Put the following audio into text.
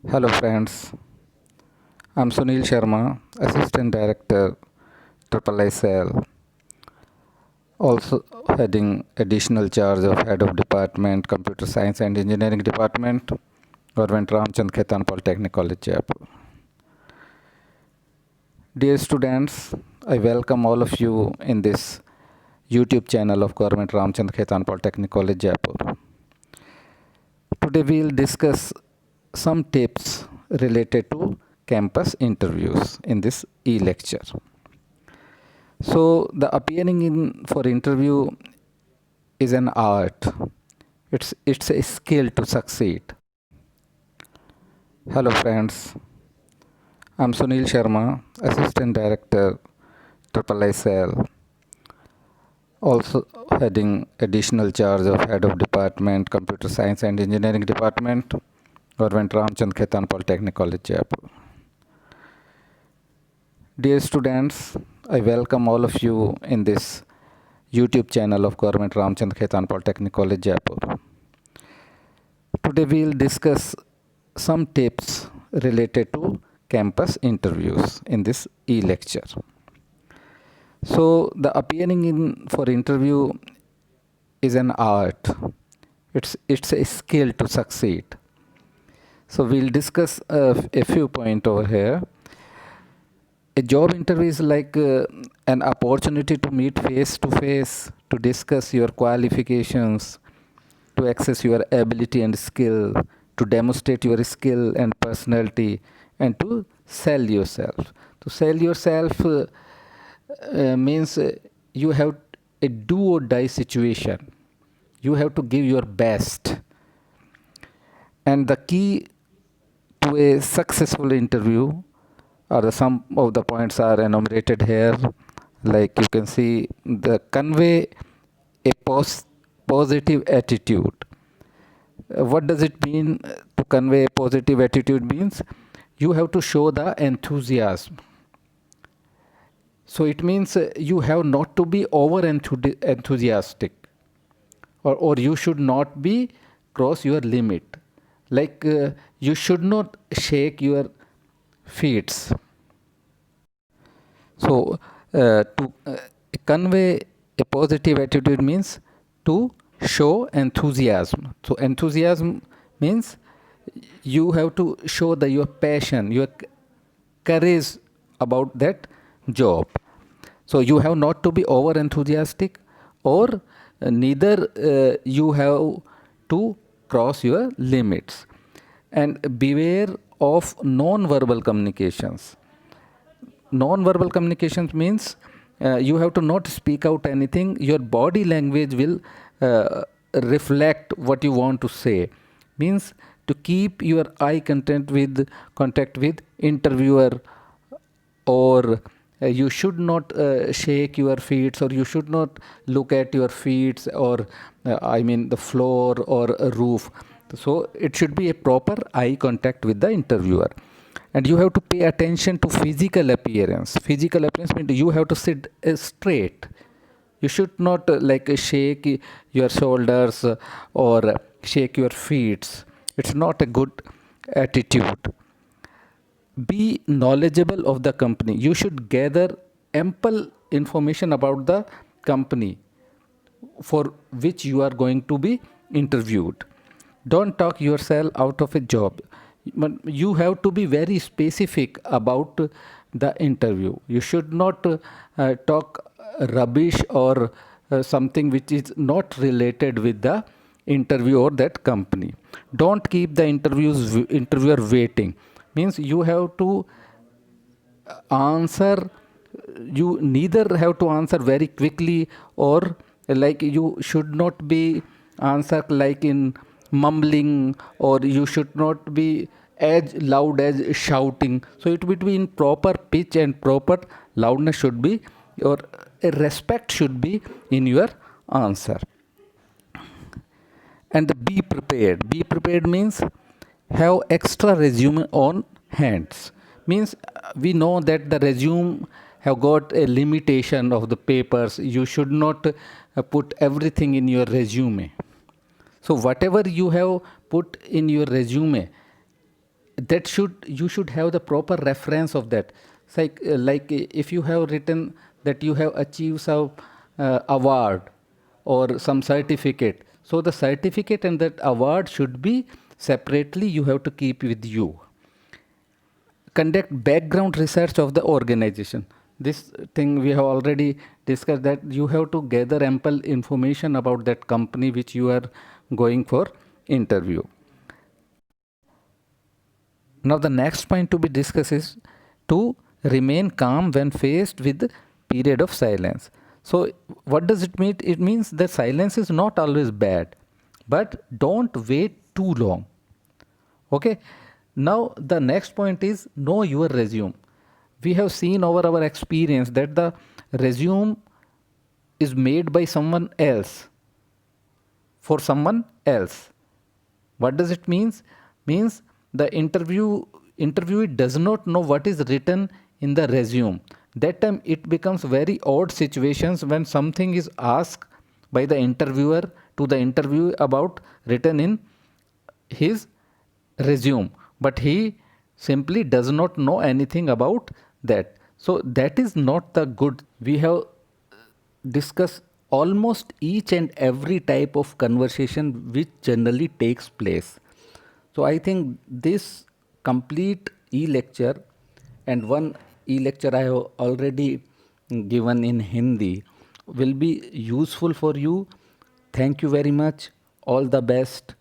Hello friends, I'm Sunil Sharma, Assistant Director, Triple I Cell, also heading additional charge of Head of Department, Computer Science and Engineering Department, Government Ramchand Khaitan Polytechnic College, Jaipur. Dear students, I welcome all of you in this YouTube channel of Government Ramchand Khaitan Polytechnic College, Jaipur. Today we will discuss some tips related to campus interviews in this e-lecture. So the appearing in for interview is an art. It's a skill to succeed. Hello friends, I'm Sunil Sharma, Assistant Director, Triple I Cell, also heading additional charge of Head of Department, Computer Science and Engineering Department, Government Ramchand Khaitan Polytechnic College, Jaipur. Dear students, I welcome all of you in this YouTube channel of Government Ramchand Khaitan Polytechnic College, Jaipur. Today we will discuss some tips related to campus interviews in this e-lecture. So the appearing in for interview is an art. It's a skill to succeed. So we'll discuss a few points over here. A job interview is like an opportunity to meet face to face, to discuss your qualifications, to access your ability and skill, to demonstrate your skill and personality, and to sell yourself. To sell yourself means you have a do or die situation. You have to give your best. And the key to a successful interview or some of the points are enumerated here. Like you can see, the convey a positive attitude. What does it mean to convey a positive attitude? Means you have to show the enthusiasm. So it means you have not to be over enthusiastic, or you should not be cross your limit. Like you should not shake your feet. So to convey a positive attitude means to show enthusiasm. So enthusiasm means you have to show your passion, your courage about that job. So you have not to be over enthusiastic, or neither you have to cross your limits. And beware of non-verbal communications. Non-verbal communications means you have to not speak out anything. Your body language will reflect what you want to say. Means to keep your eye contact with interviewer, or you should not shake your feet, or you should not look at your feet, or the floor or a roof. So it should be a proper eye contact with the interviewer. And you have to pay attention to physical appearance. Physical appearance means you have to sit straight. You should not shake your shoulders or shake your feet. It's not a good attitude. Be knowledgeable of the company. You should gather ample information about the company for which you are going to be interviewed. Don't talk yourself out of a job. You have to be very specific about the interview. You should not talk rubbish or something which is not related with the interview or that company. Don't keep the interviewer waiting. Means you have to answer. You neither have to answer very quickly, or like you should not be answer like in mumbling, or you should not be as loud as shouting. So it would be in proper pitch, and proper loudness should be, or a respect should be in your answer. And be prepared. Be prepared means have extra resume on hands. Means we know that the resume have got a limitation of the papers. You should not put everything in your resume. So whatever you have put in your resume, that should you should have the proper reference of that. It's like if you have written that you have achieved some award or some certificate, so the certificate and that award should be separately, you have to keep with you. Conduct background research of the organization. This thing we have already discussed, that you have to gather ample information about that company which you are going for interview. Now the next point to be discussed is to remain calm when faced with period of silence. So what does it mean? It means that silence is not always bad, but don't wait too long. Okay. Now the next point is know your resume. We have seen over our experience that the resume is made by someone else for someone else. What does it means? Means the interviewee does not know what is written in the resume. That time it becomes very odd situations when something is asked by the interviewer to the interviewee about written in his resume, but he simply does not know anything about that. So that is not the good. We have discussed almost each and every type of conversation which generally takes place. So I think this complete e-lecture and one e-lecture I have already given in Hindi will be useful for you. Thank you very much. All the best.